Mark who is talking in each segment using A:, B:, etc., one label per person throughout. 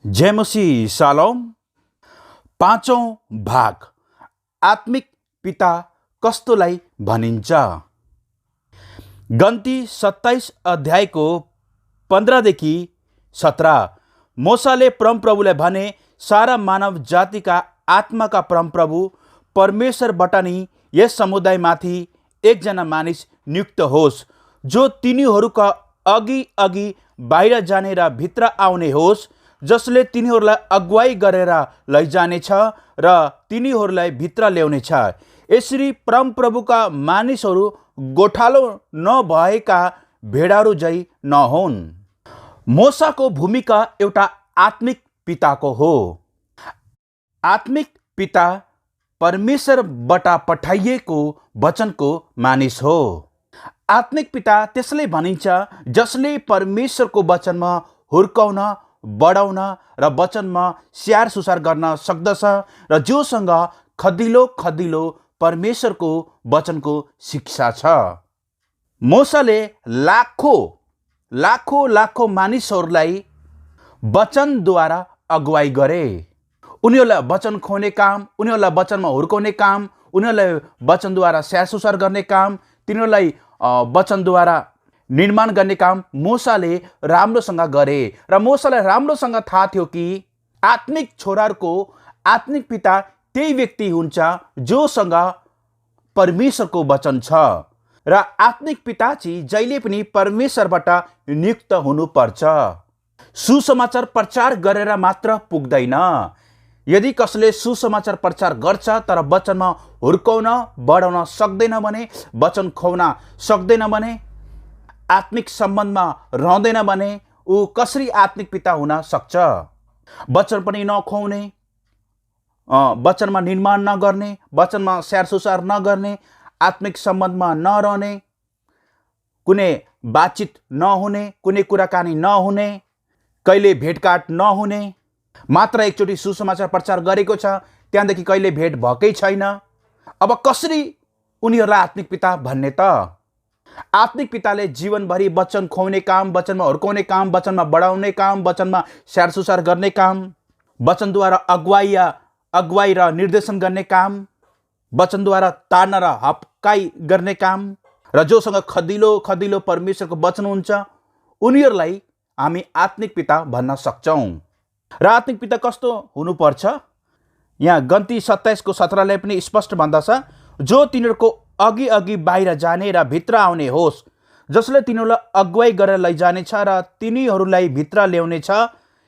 A: जय मसीह shalom. पाँचौं भाग आत्मिक पिता कस्तोलाई भनिन्छ। गन्ती 27 अध्यायको 15देखि 17। मोसाले परमप्रभुलाई भने, सारा मानव जातिका आत्माका परमप्रभु परमेश्वरबाट नि यस समुदायमाथि एकजना मानिस नियुक्त होस्, जो तिनीहरूका अघि अघि बाहिर जाने र भित्र आउने होस्, जसले तिनीहरूलाई अगुवाई गरेर लैजानेछ र तिनीहरूलाई भित्र ल्याउनेछ। यसरी परमप्रभुका मानिसहरू गोठालो नभएका भेडाहरू झै नहुन्। मोसाको भूमिका एउटा आत्मिक पिताको हो। आत्मिक पिता परमेश्वरबाट पठाइएको वचनको मानिस हो। आत्मिक पिता त्यसले भनिन्छ जसले परमेश्वरको वचनमा हुर्काउन, बढाउन र वचनमा स्याहार सुसार गर्न सक्दछ र जोसँग खदिलो खदिलो परमेश्वरको वचनको शिक्षा छ। मोसाले लाखौं मानिसहरूलाई वचनद्वारा अगुवाई गरे। उनीहरूलाई वचन खुवाउने काम, उनीहरूलाई वचनमा हुर्काउने काम, उनीहरूलाई वचनद्वारा स्याहार सुसार गर्ने काम, तिनीहरूलाई वचनद्वारा निर्माण गर्ने काम मोसाले राम्रोसँग गरे। र मोसालाई राम्रोसँग थाहा थियो कि आत्मिक छोराहरूको आत्मिक पिता त्यही व्यक्ति हुन्छ जोसँग परमेश्वरको वचन छ। र आत्मिक पिता चाहिँ जहिले पनि परमेश्वरबाट नियुक्त हुनुपर्छ। सुसमाचार प्रचार गरेर मात्र पुग्दैन। यदि कसले सुसमाचार प्रचार गर्छ तर वचनमा हुर्काउन, बढाउन सक्दैन भने, वचन खुवाउन सक्दैन भने, आत्मिक सम्बन्धमा रहँदैन भने ऊ कसरी आत्मिक पिता हुन सक्छ? वचन पनि नखुवाउने, वचनमा निर्माण नगर्ने, वचनमा स्याहार सुसार नगर्ने, आत्मिक सम्बन्धमा नरहने, कुनै बातचित नहुने, कुनै कुराकानी नहुने, कहिले भेटघाट नहुने, मात्र एकचोटि सुसमाचार प्रचार गरेको छ, त्यहाँदेखि कहिले भेट भएकै छैन। अब कसरी उनीहरूलाई आत्मिक पिता भन्ने त? आत्मिक पिताले जीवनभरि वचन खुवाउने काम, वचनमा हुर्काउने काम, वचनमा बढाउने काम, वचनमा स्याहार सुसार गर्ने काम, वचनद्वारा अगुवाई र निर्देशन गर्ने काम, वचनद्वारा ताड्न र हप्काई गर्ने काम, र जोसँग खदिलो खदिलो परमेश्वरको वचन हुन्छ उनीहरूलाई हामी आत्मिक पिता भन्न सक्छौँ। र आत्मिक पिता कस्तो हुनुपर्छ? यहाँ गन्ती 27को 17ले पनि स्पष्ट भन्दछ, जो तिनीहरूको अघि अघि बाहिर जाने र भित्र आउने होस्, जसले तिनीहरूलाई अगुवाई गरेर लैजानेछ र तिनीहरूलाई भित्र ल्याउनेछ।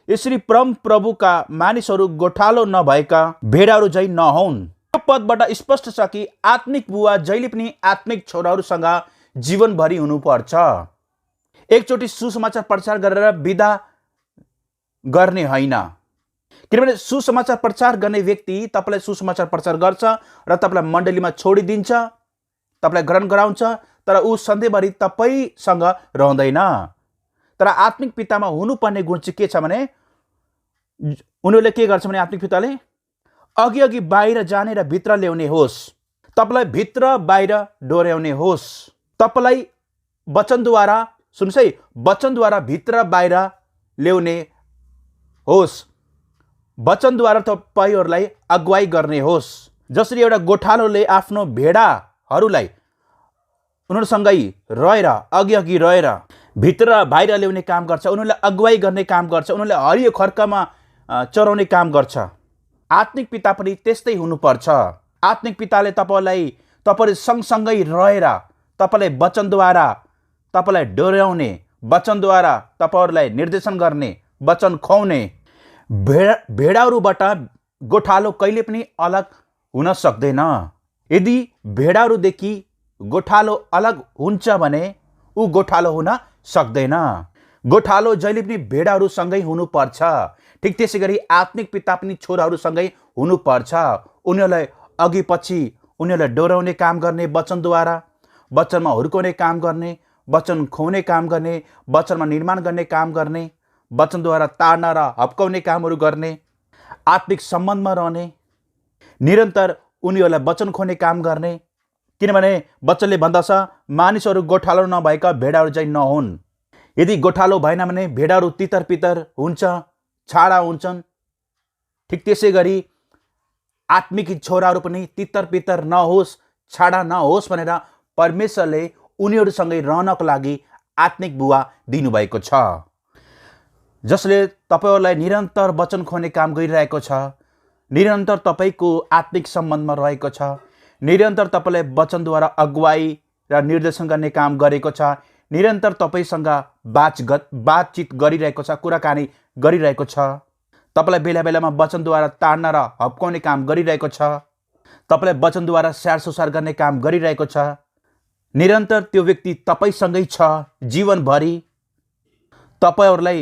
A: यसरी परमप्रभुका मानिसहरू गोठालो नभएका भेडाहरू झै नहुन्। यो पदबाट स्पष्ट छ कि आत्मिक बुवा जहिले पनि आत्मिक छोराहरूसँग जीवनभरि हुनुपर्छ। एकचोटि सुसमाचार प्रचार गरेर बिदा गर्ने होइन। किनभने सुसमाचार प्रचार गर्ने व्यक्ति तपाईँलाई सुसमाचार प्रचार गर्छ र तपाईँलाई मण्डलीमा छोडिदिन्छ, तपाईँलाई ग्रहण गराउँछ, तर ऊ सधैँभरि तपाईँसँग रहँदैन। तर आत्मिक पितामा हुनुपर्ने गुण चाहिँ के छ भने, उनीहरूले के गर्छ भने आत्मिक पिताले अघि अघि बाहिर जाने र भित्र ल्याउने होस्, तपाईँलाई भित्र बाहिर डोर्याउने होस्, तपाईँलाई वचनद्वारा, सुन्नुहोस् है, वचनद्वारा भित्र बाहिर ल्याउने होस्, वचनद्वारा तपाईँहरूलाई अगुवाई गर्ने होस्। जसरी एउटा गोठालोले आफ्नो भेडाहरूलाई उनीहरूसँगै रहेर, अघि अघि रहेर भित्र बाहिर ल्याउने काम गर्छ, उनीहरूलाई अगुवाई गर्ने काम गर्छ, उनीहरूलाई हरियो खर्कामा चराउने काम गर्छ। आत्मिक पिता पनि त्यस्तै हुनुपर्छ। आत्मिक पिताले तपाईँहरू सँगसँगै रहेर तपाईँलाई वचनद्वारा तपाईँलाई डोर्याउने, वचनद्वारा तपाईँहरूलाई निर्देशन गर्ने, वचन खुवाउने। भेडाहरूबाट गोठालो कहिले पनि अलग हुन सक्दैन। यदि भेडाहरूदेखि गोठालो अलग हुन्छ भने ऊ गोठालो हुन सक्दैन। गोठालो जहिले पनि भेडाहरूसँगै हुनुपर्छ। ठिक त्यसै गरी आत्मिक पिता पनि छोराहरूसँगै हुनुपर्छ। उनीहरूलाई अघि पछि उनीहरूलाई डोर्याउने काम गर्ने वचनद्वारा, वचनमा हुर्काउने काम गर्ने, वचन खुवाउने काम गर्ने, वचनमा निर्माण गर्ने काम गर्ने, वचनद्वारा ताड्न र हप्काउने कामहरू गर्ने, आत्मिक सम्बन्धमा रहने, निरन्तर उनीहरूलाई वचन खुवाउने काम गर्ने। किनभने वचनले भन्दछ, मानिसहरू गोठालो नभएका भेडाहरू चाहिँ नहुन्। यदि गोठालो भएन भने भेडाहरू तितर पितर हुन्छ, छाडा हुन्छन्। ठिक त्यसै गरी आत्मिक छोराहरू पनि तितर पितर नहोस्, छाडा नहोस् भनेर परमेश्वरले उनीहरूसँगै रहनको लागि आत्मिक बुवा दिनुभएको छ, जसले तपाईँहरूलाई निरन्तर वचन खुवाउने काम गरिरहेको छ, निरन्तर तपाईँको आत्मिक सम्बन्धमा रहेको छ, निरन्तर तपाईँलाई वचनद्वारा अगुवाई र निर्देशन गर्ने काम गरेको छ, निरन्तर तपाईँसँग बातचित गरिरहेको छ, कुराकानी गरिरहेको छ, तपाईँलाई बेला बेलामा वचनद्वारा ताड्न र हप्काउने काम गरिरहेको छ, तपाईँलाई वचनद्वारा स्याहार सुसार गर्ने काम गरिरहेको छ। निरन्तर त्यो व्यक्ति तपाईँसँगै छ जीवनभरि। तपाईँहरूलाई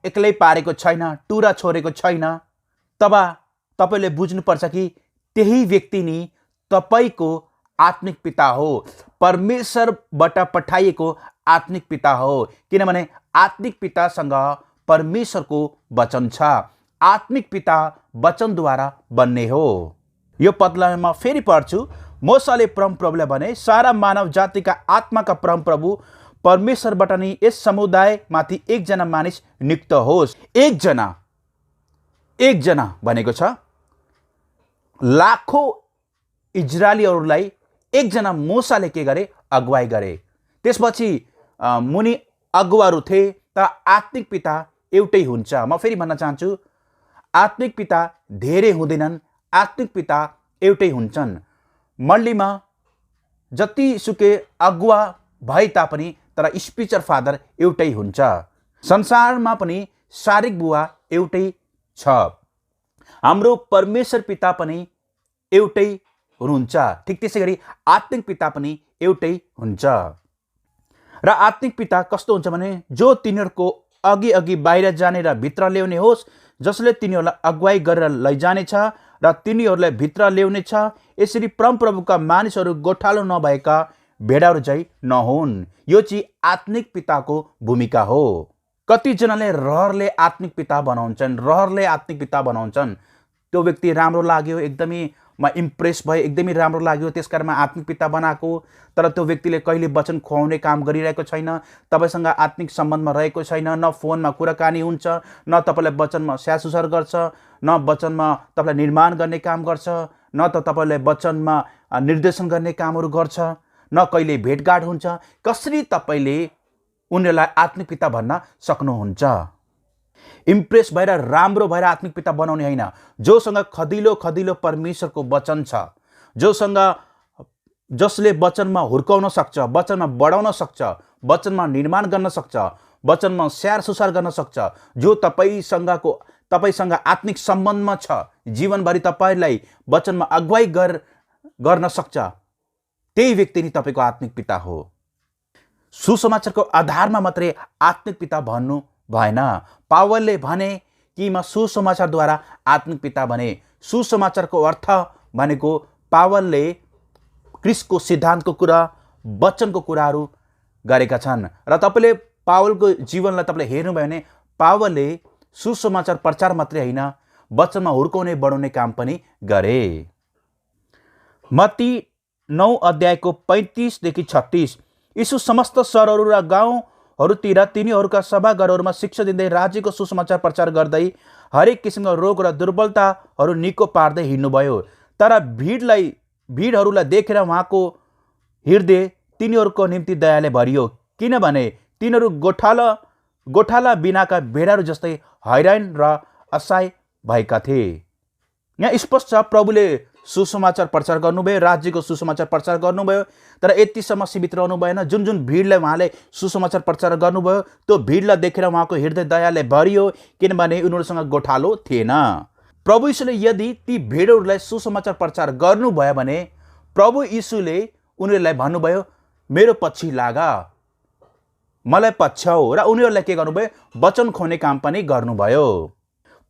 A: एक्लै पारेको छैन, टुरा छोडेको छैन। तब तपाईँले बुझ्नुपर्छ कि त्यही व्यक्ति नि तपाईँको आत्मिक पिता हो, परमेश्वरबाट पठाइएको आत्मिक पिता हो। किनभने आत्मिक पितासँग परमेश्वरको वचन छ। आत्मिक पिता वचनद्वारा बन्ने हो। यो पदलाई म फेरि पढ्छु। मोसाले परमप्रभुलाई भने, सारा मानव जातिका आत्माका परमप्रभु परमेश्वरबाट नि यस समुदायमाथि एकजना मानिस नियुक्त होस्। एकजना भनेको छ लाखौं इजरायलीहरूलाई एकजना मोसाले के गरे? अगुवाई गरे। त्यसपछि मुनि अगुवाहरू थिए, तर आत्मिक पिता एउटै हुन्छ। म फेरि भन्न चाहन्छु, आत्मिक पिता धेरै हुँदैनन्, आत्मिक पिता एउटै हुन्छन्। मण्डलीमा जतिसुकै अगुवा भए तापनि तर स्पिरिचुअल फादर एउटै हुन्छ। संसारमा पनि शारीरिक बुवा एउटै छ। हाम्रो परमेश्वर पिता पनि एउटै हुनुहुन्छ। ठिक त्यसै गरी आत्मिक पिता पनि एउटै हुन्छ। र आत्मिक पिता कस्तो हुन्छ भने, जो तिनीहरूको अघि अघि बाहिर जाने र भित्र ल्याउने होस्, जसले तिनीहरूलाई अगुवाई गरेर लैजानेछ र तिनीहरूलाई भित्र ल्याउनेछ। यसरी परमप्रभुका मानिसहरू गोठालो नभएका भेडाहरू झैँ नहुन्। यो चाहिँ आत्मिक पिताको भूमिका हो। कतिजनाले रहरले आत्मिक पिता बनाउँछन्, त्यो व्यक्ति राम्रो लाग्यो, एकदमै म इम्प्रेस भएँ, एकदमै राम्रो लाग्यो, त्यसकारण म आत्मिक पिता बनाएको। तर त्यो व्यक्तिले कहिले वचन खुवाउने काम गरिरहेको छैन, तपाईँसँग आत्मिक सम्बन्धमा रहेको छैन, न फोनमा कुराकानी हुन्छ, न तपाईँलाई वचनमा स्याहार सुसार गर्छ, न वचनमा तपाईँलाई निर्माण गर्ने काम गर्छ, न त तपाईँलाई वचनमा निर्देशन गर्ने कामहरू गर्छ, न कहिले भेटघाट हुन्छ। कसरी तपाईँले उनीहरूलाई आत्मिक पिता भन्न सक्नुहुन्छ? इम्प्रेस भएर राम्रो भएर आत्मिक पिता बनाउने होइन। जोसँग खदिलो खदिलो परमेश्वरको वचन छ, जसले वचनमा हुर्काउन सक्छ, वचनमा बढाउन सक्छ, वचनमा निर्माण गर्न सक्छ, वचनमा स्याहार सुसार गर्न सक्छ, जो तपाईँसँग आत्मिक सम्बन्धमा छ, जीवनभरि तपाईँलाई वचनमा अगुवाई गर्न सक्छ, त्यही व्यक्ति नै तपाईँको आत्मिक पिता हो। सुसमाचारको आधारमा मात्रै आत्मिक पिता भन्नु भएन। पावलले भने कि म सुसमाचारद्वारा आत्मिक पिता बने। सुसमाचारको अर्थ भनेको पावलले क्रिस्टको सिद्धान्तको कुरा, वचनको कुराहरू गरेका छन्। र तपाईँले पावलको जीवनलाई तपाईँले हेर्नुभयो भने पावलले सुसमाचार प्रचार मात्रै होइन, वचनमा हुर्काउने बढाउने काम पनि गरे। मत्ती 9 अध्यायको 35 देखि 36। यीशु समस्त सहरहरू र गाउँहरूतिर तिनीहरूका सभाघरहरूमा शिक्षा दिँदै राज्यको सुसमाचार प्रचार गर्दै हरेक किसिमका रोग र दुर्बलताहरू निको पार्दै हिँड्नुभयो। तर भिडहरूलाई देखेर उहाँको हृदय तिनीहरूको निम्ति दयाले भरियो, किनभने तिनीहरू गोठाला बिनाका भेडाहरू जस्तै हैरान र असहाय भएका थिए। यहाँ स्पष्ट छ, प्रभुले सुसमाचार प्रचार गर्नुभयो, राज्यको सुसमाचार प्रचार गर्नुभयो, तर यतिसम्म सीमित रहनु भएन। जुन जुन भिडलाई उहाँले सुसमाचार प्रचार गर्नुभयो, त्यो भिडलाई देखेर उहाँको हृदय दयाले भरियो, किनभने उनीहरूसँग गोठालो थिएन। प्रभु यीशुले यदि ती भिडहरूलाई सुसमाचार प्रचार गर्नुभयो भने प्रभु यीशुले उनीहरूलाई भन्नुभयो, मेरो पछि लाग, मलाई पछ्याऊ। र उनीहरूलाई के गर्नुभयो? वचन खुवाउने काम पनि गर्नुभयो।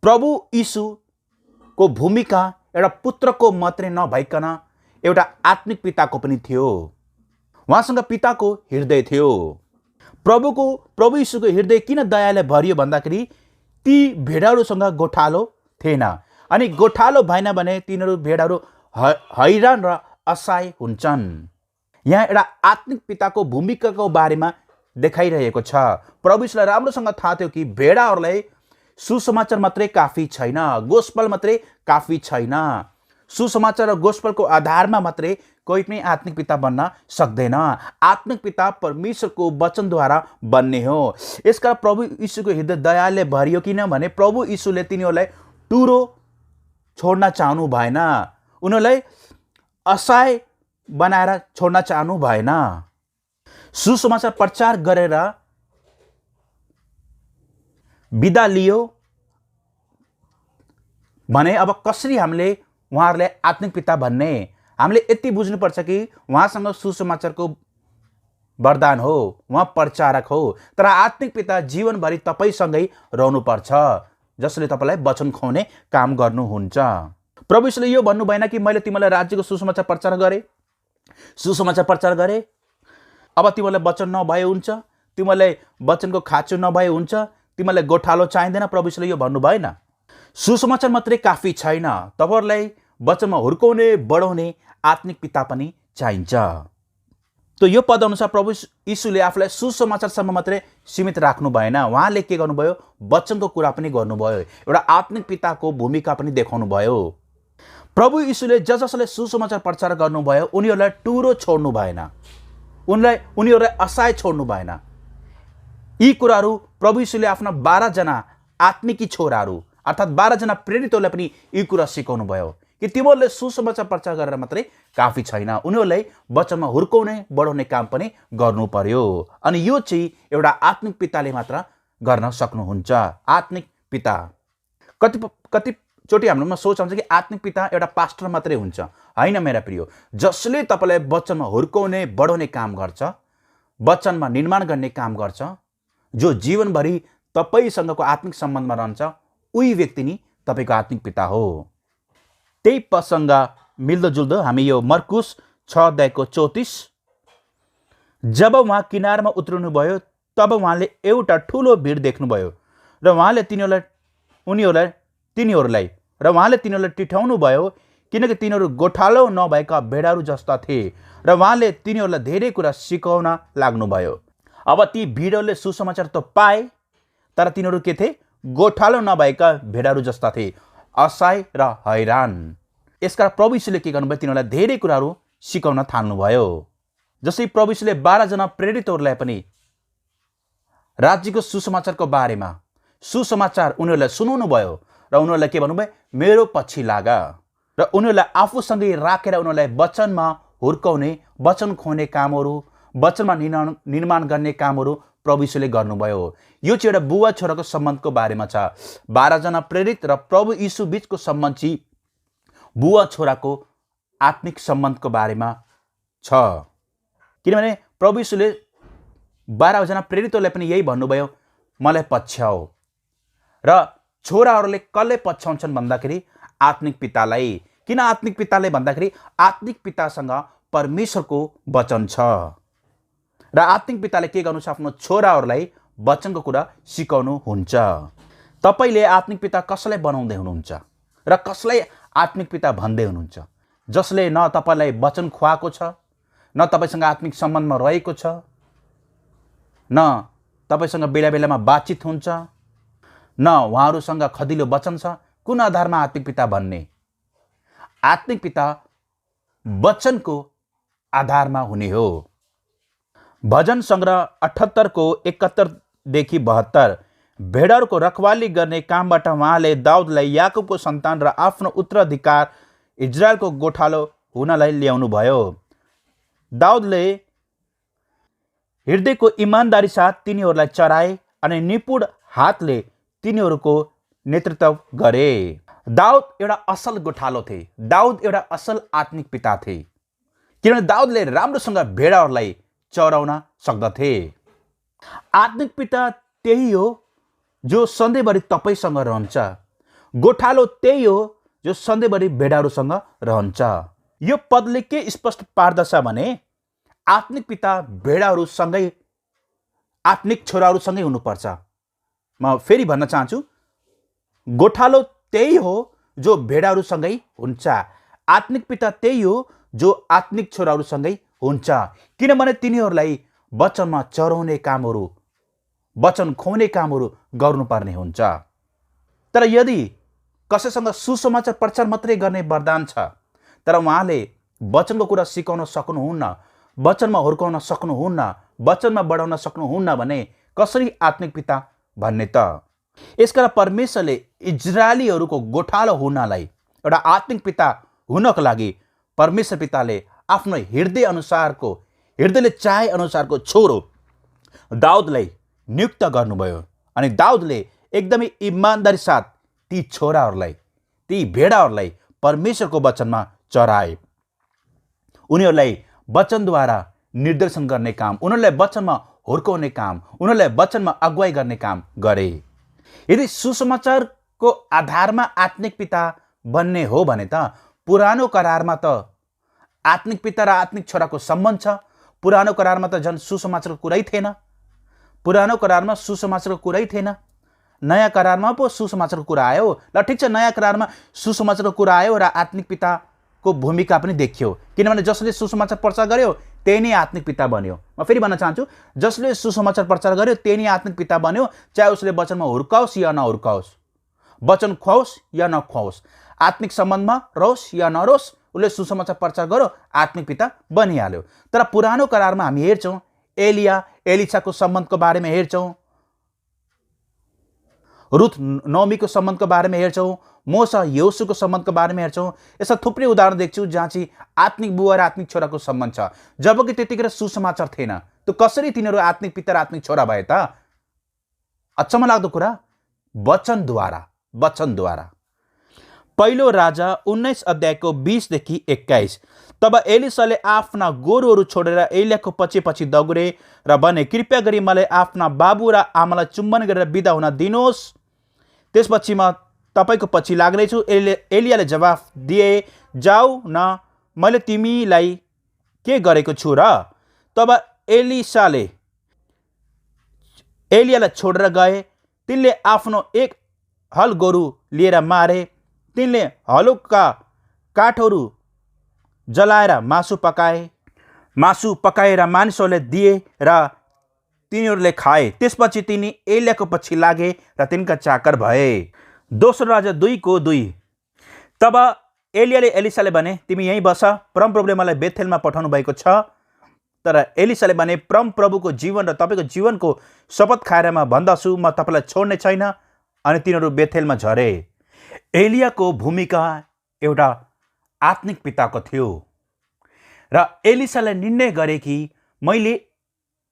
A: प्रभु यीशुको भूमिका एउटा पुत्रको मात्रै नभइकन एउटा आत्मिक पिताको पनि थियो। उहाँसँग पिताको हृदय थियो। प्रभु यीशुको हृदय किन दयाले भरियो भन्दाखेरि ती भेडाहरूसँग गोठालो थिएन। अनि गोठालो भएन भने तिनीहरू भेडाहरू हैरान र असहाय हुन्छन्। यहाँ एउटा आत्मिक पिताको भूमिकाको बारेमा देखाइरहेको छ। प्रभु यीशुलाई राम्रोसँग थाहा थियो कि भेडाहरूलाई सुसमाचार मात्रै काफी छैन, गोस्पल मात्रै काफी छैन। सुसमाचार र गोस्पलको आधारमा मात्रै कोही पनि आत्मिक पिता बन्न सक्दैन। आत्मिक पिता परमेश्वरको वचनद्वारा बन्ने हो। यसकारण प्रभु यीशुको हृदय दयाले भरियो, किनभने प्रभु यीशुले तिनीहरूलाई टुरो छोड्न चाहनु भएन, उनीहरूलाई असहाय बनाएर छोड्न चाहनु भएन। सुसमाचार प्रचार गरेर बिदा लियो भने अब कसरी हामीले उहाँहरूलाई आत्मिक पिता भन्ने? हामीले यति बुझ्नुपर्छ कि उहाँसँग सुसमाचारको वरदान हो, उहाँ प्रचारक हो, तर आत्मिक पिता जीवनभरि तपाईँसँगै रहनुपर्छ, जसले तपाईँलाई वचन खुवाउने काम गर्नुहुन्छ। प्रभु यीशुले यो भन्नु भएन कि मैले तिमीलाई राज्यको सुसमाचार प्रचार गरेँ, अब तिमीलाई वचन नभए हुन्छ, तिमीलाई वचनको खाँचो नभए हुन्छ, तिमीलाई गोठालो चाहिँदैन। प्रभु यीशुले यो भन्नु भएन। सुसमाचार मात्रै काफी छैन, तपाईँहरूलाई वचनमा हुर्काउने बढाउने आत्मिक पिता पनि चाहिन्छ। त यो पद अनुसार प्रभु यीशुले आफूलाई सुसमाचारसम्म मात्रै सीमित राख्नु भएन। उहाँले के गर्नुभयो? वचनको कुरा पनि गर्नुभयो, एउटा आत्मिक पिताको भूमिका पनि देखाउनु भयो। प्रभु यीशुले जसले सुसमाचार प्रचार गर्नुभयो उनीहरूलाई टुरो छोड्नु भएन, उनीहरूलाई असहाय छोड्नु भएन। यी कुराहरू प्रभु यीशुले आफ्ना 12 जना आत्मिकी छोराहरू अर्थात् 12 जना प्रेरितहरूलाई पनि यी कुरा सिकाउनु भयो कि तिमीहरूले सुसमाचार प्रचार गरेर मात्रै काफी छैन, उनीहरूलाई वचनमा हुर्काउने बढाउने काम पनि गर्नु पर्यो। अनि यो चाहिँ एउटा आत्मिक पिताले मात्र गर्न सक्नुहुन्छ। आत्मिक पिता कतिचोटि हाम्रोमा सोच आउँछ कि आत्मिक पिता एउटा पास्टर मात्रै हुन्छ। होइन मेरा प्रिय, जसले तपाईँलाई वचनमा हुर्काउने बढाउने काम गर्छ, वचनमा निर्माण गर्ने काम गर्छ, जो जीवनभरि तपाईँसँगको आत्मिक सम्बन्धमा रहन्छ, उही व्यक्ति नै तपाईँको आत्मिक पिता हो। त्यही प्रसङ्ग मिल्दोजुल्दो हामी यो मर्कुस 6:34, जब उहाँ किनारमा उत्रिनुभयो तब उहाँले एउटा ठुलो भिड देख्नुभयो र उहाँले तिनीहरूलाई टिठाउनु भयो, किनकि तिनीहरू गोठालो नभएका भेडाहरू जस्ता थिए र उहाँले तिनीहरूलाई धेरै कुरा सिकाउन लाग्नुभयो। अब ती भिडहरूले सुसमाचार त पाए, तर तिनीहरू के थिए? गोठालो नभएका भेडाहरू जस्ता थिए, असहाय र हैरान। यसकारण प्रभु यीशुले के गर्नुभयो? तिनीहरूलाई धेरै कुराहरू सिकाउन थाल्नुभयो। जसै प्रभु यीशुले 12 जना प्रेरितहरूलाई पनि राज्यको सुसमाचारको बारेमा सुसमाचार उनीहरूलाई सुनाउनु भयो र उनीहरूलाई के भन्नुभयो? मेरो पछि लाग। र उनीहरूलाई आफूसँगै राखेर उनीहरूलाई वचनमा हुर्काउने, वचन खुवाउने कामहरू, वचनमा निर्माण गर्ने कामहरू प्रभु यीशुले गर्नुभयो। यो चाहिँ एउटा बुवा छोराको सम्बन्धको बारेमा छ। 12 जना प्रेरित र प्रभु यीशु बीचको सम्बन्ध चाहिँ बुवा छोराको आत्मिक सम्बन्धको बारेमा छ। किनभने प्रभु यीशुले 12 जना प्रेरितहरूलाई पनि यही भन्नुभयो, मलाई पछ्याऊ। र छोराहरूले कसले पछ्याउँछन् भन्दाखेरि आत्मिक पितालाई। किन आत्मिक पिताले भन्दाखेरि आत्मिक पितासँग परमेश्वरको वचन छ र आत्मिक पिताले के गर्नुहुन्छ? आफ्नो छोराहरूलाई वचनको कुरा सिकाउनु हुन्छ। तपाईँले आत्मिक पिता कसलाई बनाउँदै हुनुहुन्छ र कसलाई आत्मिक पिता भन्दै हुनुहुन्छ? जसले न तपाईँलाई वचन खुवाएको छ, न तपाईँसँग आत्मिक सम्बन्धमा रहेको छ, न तपाईँसँग बेला बेलामा बातचित हुन्छ, न उहाँहरूसँग खदिलो वचन छ। कुन आधारमा आत्मिक पिता भन्ने? आत्मिक पिता वचनको आधारमा हुने हो। भजन सङ्ग्रह 78 को 71देखि 72, भेडाहरूको रखवाली गर्ने कामबाट उहाँले दाउदलाई याकुबको सन्तान र आफ्नो उत्तराधिकार इजरायलको गोठालो हुनलाई ल्याउनु भयो। दाउदले हृदयको इमानदारी साथ तिनीहरूलाई चराए अनि निपुण हातले तिनीहरूको नेतृत्व गरे। दाउद एउटा असल गोठालो थिए, दाउद एउटा असल आत्मिक पिता थिए, किनभने दाउदले राम्रोसँग भेडाहरूलाई चराउन सक्दथे। आत्मिक पिता त्यही हो जो सधैँभरि तपाईँसँग रहन्छ, गोठालो त्यही हो जो सधैँभरि भेडाहरूसँग रहन्छ। यो पदले के स्पष्ट पार्दछ भने आत्मिक पिता भेडाहरूसँगै, आत्मिक छोराहरूसँगै हुनुपर्छ। म फेरि भन्न चाहन्छु, गोठालो त्यही हो जो भेडाहरूसँगै हुन्छ, आत्मिक पिता त्यही हो जो आत्मिक छोराहरूसँगै हुन्छ। किनभने तिनीहरूलाई वचनमा चराउने कामहरू, वचन खुवाउने कामहरू गर्नुपर्ने हुन्छ। तर यदि कसैसँग सुसमाचार प्रचार मात्रै गर्ने वरदान छ तर उहाँले वचनको कुरा सिकाउन सक्नुहुन्न, वचनमा हुर्काउन सक्नुहुन्न, वचनमा बढाउन सक्नुहुन्न भने कसरी आत्मिक पिता भन्ने त? यसकारण परमेश्वरले इजरायलीहरूको गोठालो हुनलाई, एउटा आत्मिक पिता हुनको लागि परमेश्वर पिताले आफ्नो हृदय अनुसारको, हृदयले चाहे अनुसारको छोरो दाउदलाई नियुक्त गर्नुभयो। अनि दाउदले एकदमै इमान्दारी साथ ती छोराहरूलाई, ती भेडाहरूलाई परमेश्वरको वचनमा चराए। उनीहरूलाई वचनद्वारा निर्देशन गर्ने काम, उनीहरूलाई वचनमा हुर्काउने काम, उनीहरूलाई वचनमा अगुवाई गर्ने काम गरे। यदि सुसमाचारको आधारमा आत्मिक पिता बन्ने हो भने त पुरानो करारमा त आत्मिक पिता र आत्मिक छोराको सम्बन्ध छ। पुरानो करारमा त झन् सुसमाचारको कुरै थिएन, पुरानो करारमा सुसमाचारको कुरै थिएन। नयाँ करारमा पो सुसमाचारको कुरा आयो। ल ठिक छ, नयाँ करारमा सुसमाचारको कुरा आयो र आत्मिक पिताको भूमिका पनि देखियो, किनभने जसले सुसमाचार प्रचार गर्यो त्यही नै आत्मिक पिता बन्यो। म फेरि भन्न चाहन्छु, जसले सुसमाचार प्रचार गर्यो त्यही नै आत्मिक पिता बन्यो, चाहे उसले वचनमा हुर्काओस् या नहुर्काओस्, वचन खुवाओस् या नखुवाओस्, आत्मिक सम्बन्धमा रहोस् या नरहोस्, उसले सुसमाचार प्रचार गर्यो, आत्मिक पिता बनिहाल्यो। तर पुरानो करारमा हामी हेर्छौँ, एलिया एलिसाको सम्बन्धको बारेमा हेर्छौँ, रुथ नोमीको सम्बन्धको बारेमा हेर्छौँ, मोसा यहोशूको सम्बन्धको बारेमा हेर्छौँ। यस्ता थुप्रै उदाहरण देख्छौँ जहाँ चाहिँ आत्मिक बुवा र आत्मिक छोराको सम्बन्ध छ, जबकि त्यतिखेर सुसमाचार थिएन। त कसरी तिनीहरू आत्मिक पिता र आत्मिक छोरा भए त? अचम्म लाग्दो कुरा, वचनद्वारा, वचनद्वारा। पहिलो राजा 19 अध्यायको 20 देखि 21। तब एलिसाले आफ्ना गोरुहरू छोडेर एलियाको पछि पछि दौडे र भने, कृपया गरी मलाई आफ्ना बाबु र आमालाई चुम्बन गरेर बिदा हुन दिनुहोस्, त्यसपछि म तपाईँको पछि लाग्नेछु। एलियाले जवाफ दिए, जाऊ न, मैले तिमीलाई के गरेको छु र? तब एलिसाले एलियालाई छोडेर गए। तिनले आफ्नो एक हल गोरु लिएर मारे। तिनले हलोका काठहरू जलाएर मासु पकाएर मानिसहरूले दिए र तिनीहरूले खाए। त्यसपछि तिनी एलियाको पछि लागे र तिनका चाकर भए। दोस्रो राजा 2:2। तब एलियाले एलिसाले भने, तिमी यहीँ बस, परमप्रभुले मलाई बेथेलमा पठाउनु भएको छ। तर एलिसाले भने, परमप्रभुको जीवन र तपाईँको जीवनको शपथ खाएर म भन्दछु, म तपाईँलाई छोड्ने छैन। अनि तिनीहरू बेथेलमा झरे। एलियाको भूमिका एउटा आत्मिक पिताको थियो र एलिसाले निर्णय गरे कि मैले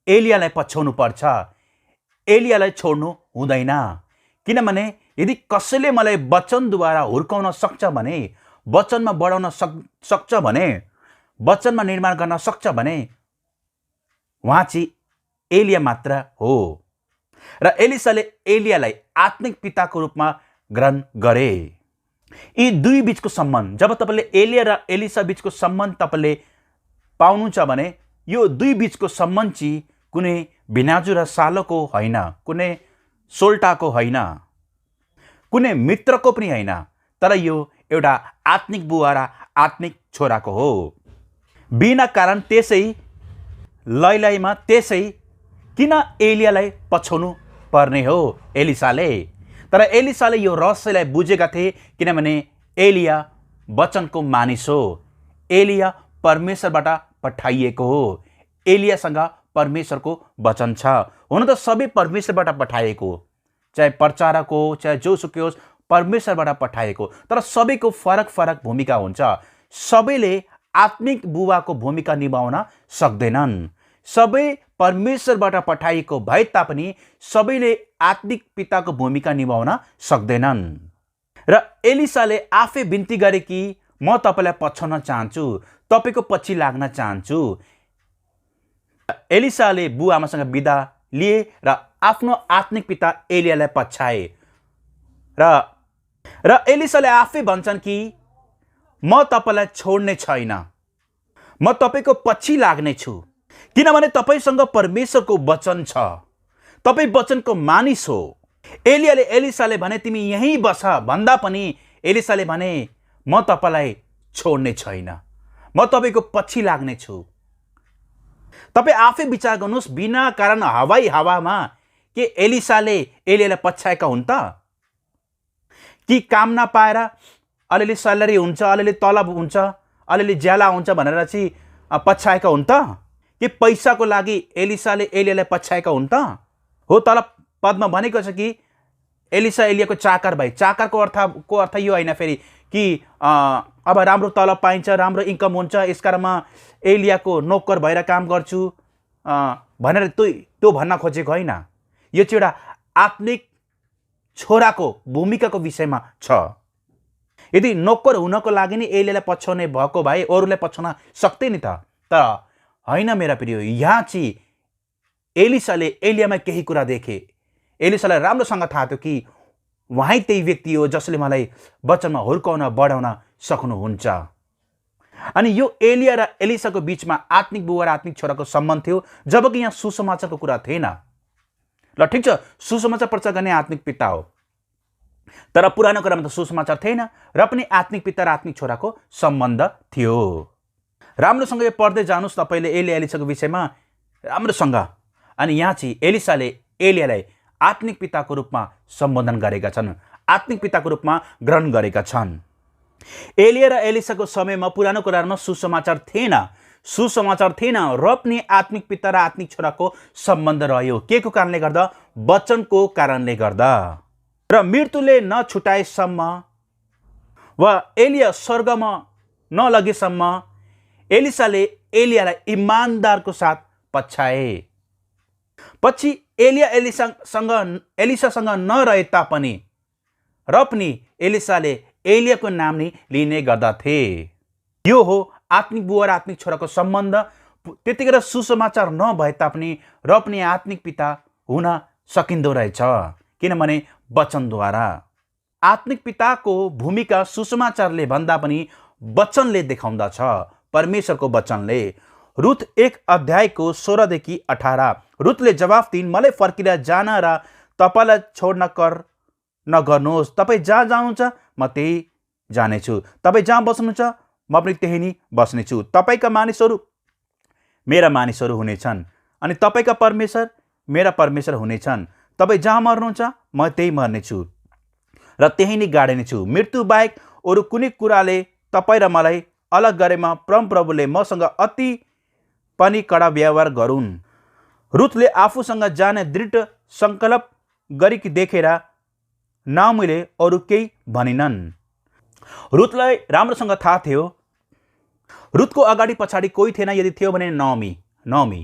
A: एलियालाई पछ्याउनु पर्छ, एलियालाई छोड्नु हुँदैन। किनभने यदि कसैले मलाई वचनद्वारा हुर्काउन सक्छ भने, वचनमा बढाउन सक्छ भने, वचनमा निर्माण गर्न सक्छ भने उहाँ चाहिँ एलिया मात्र हो। र एलिसाले एलियालाई आत्मिक पिताको रूपमा ग्रहण गरे। यी दुई बीचको सम्बन्ध, जब तपाईँले एलिया र एलिसा बीचको सम्बन्ध तपाईँले पाउनुहुन्छ भने यो दुई बीचको सम्बन्ध चाहिँ कुनै भिनाजु र सालोको होइन, कुनै सोल्टाको होइन, कुनै मित्रको पनि होइन, तर यो एउटा आत्मिक बुवा र आत्मिक छोराको हो। बिना कारण त्यसै लैलैमा त्यसै किन एलियालाई पछ्याउनु पर्ने हो एलिसाले? तर एलिसाले यो रहस्यलाई बुझेका थिए, किनभने एलिया वचनको मानिस हो, एलिया परमेश्वरबाट पठाइएको हो, एलियासँग परमेश्वरको वचन छ। हुन त सबै परमेश्वरबाट पठाइएको, चाहे प्रचारक हो, चाहे जोसुकै होस्, परमेश्वरबाट पठाइएको, तर सबैको फरक फरक भूमिका हुन्छ। सबैले आत्मिक बुवाको भूमिका निभाउन सक्दैनन्। सबै परमेश्वरबाट पठाइएको भए तापनि सबैले आत्मिक पिताको भूमिका निभाउन सक्दैनन्। र एलिसाले आफै बिन्ती गरे कि म तपाईँलाई पछ्याउन चाहन्छु, तपाईँको पछि लाग्न चाहन्छु। एलिसाले बुवा आमासँग बिदा लिए र आफ्नो आत्मिक पिता एलियालाई पछ्याए। र एलिसाले आफै भन्छन् कि म तपाईँलाई छोड्ने छैन, म तपाईँको पछि लाग्ने छु, किनभने तपाईँसँग परमेश्वरको वचन छ, तपाईँ वचनको मानिस हो। एलियाले एलिसाले भने, तिमी यहीँ बस भन्दा पनि एलिसाले भने, म तपाईँलाई छोड्ने छैन, म तपाईँको पछि लाग्ने छु। तपाईँ आफै विचार गर्नुहोस्, बिना कारण हवाई हावामा के एलिसाले एलियालाई पछ्याएका हुन् त? कि काम नपाएर अलिअलि स्यालेरी हुन्छ, अलिअलि तलब हुन्छ, अलिअलि ज्याला हुन्छ भनेर चाहिँ पछ्याएका हुन् त? कि पैसाको लागि एलिसाले एलियालाई पछ्याएका हुन् त? हो, तल पदमा भनेको छ कि एलिसा एलियाको चाकर भए। चाकरको अर्थ यो होइन फेरि कि अब राम्रो तलब पाइन्छ, राम्रो इन्कम हुन्छ, यसकारण म एलियाको नोकर भएर काम गर्छु भनेर त्यो भन्न खोजेको होइन। यो चाहिँ एउटा आत्मिक छोराको भूमिकाको विषयमा छ। यदि नोकर हुनको लागि नै एलियालाई पछ्याउने भएको भए अरूलाई पछ्याउन सक्थे नि त। तर होइन मेरा प्रिय, यहाँ चाहिँ एलिसाले एलियामा केही कुरा देखे। एलिसालाई राम्रोसँग थाहा थियो कि उहाँ त्यही व्यक्ति हो जसले मलाई वचनमा हुर्काउन बढाउन सक्नुहुन्छ। अनि यो एलिया र एलिसाको बीचमा आत्मिक बुबा र आत्मिक छोराको सम्बन्ध थियो, जबकि यहाँ सुसमाचारको कुरा थिएन। ल ठिक छ, सुसमाचार प्रचार गर्ने आत्मिक पिता हो, तर पुरानो कुरामा त सुसमाचार थिएन र पनि आत्मिक पिता र आत्मिक छोराको सम्बन्ध थियो। राम्रोसँग यो पढ्दै जानुहोस् तपाईँले एलिया एलिसाको विषयमा राम्रोसँग। अनि यहाँ चाहिँ एलिसाले एलियालाई आत्मिक पिताको रूपमा सम्बोधन गरेका छन्, आत्मिक पिताको रूपमा ग्रहण गरेका छन्। एलिया र एलिसाको समयमा पुरानो कुरामा सुसमाचार थिएन, सुसमाचार थिएन र पनि आत्मिक पिता र आत्मिक छोराको सम्बन्ध रह्यो। के को कारणले गर्दा? वचनको कारणले गर्दा। र मृत्युले नछुटाएसम्म वा एलिया स्वर्गमा नलगेसम्म एलिसाले एलियालाई इमानदारको साथ पछ्याए। पछि एलिया एलिसासँग नरहे तापनि र पनि एलिसाले एलियाको नाम नै लिने गर्दथे। यो हो आत्मिक बुबा र आत्मिक छोराको सम्बन्ध। त्यतिखेर सुसमाचार नभए तापनि र पनि आत्मिक पिता हुन सकिँदो रहेछ, किनभने वचनद्वारा। आत्मिक पिताको भूमिका सुसमाचारले भन्दा पनि वचनले देखाउँदछ, परमेश्वरको वचनले। रुथ 1 अध्यायको 16 देखि 18। रुथले जवाफ दिइन्, मलाई फर्किएर जान र तपाईँलाई छोड्न कर नगर्नुहोस्। तपाईँ जहाँ जानुहुन्छ म त्यही जानेछु, तपाईँ जहाँ बस्नुहुन्छ म पनि त्यही नै बस्नेछु। तपाईँका मानिसहरू मेरा मानिसहरू हुनेछन् अनि तपाईँका परमेश्वर मेरा परमेश्वर हुनेछन्। तपाईँ जहाँ मर्नुहुन्छ म त्यही मर्नेछु र त्यही नै गाड्नेछु। मृत्यु बाहेक अरू कुनै कुराले तपाईँ र मलाई अलग गरेमा परमप्रभुले मसँग अति पनि कडा व्यवहार गरून्। रुथले आफूसँग जाने दृढ सङ्कल्प गरेकी देखेर नाओमीले अरू केही भनिनन्। रुथलाई राम्रोसँग थाहा थियो, रुथको अगाडि पछाडि कोही थिएन, यदि थियो भने नाओमी।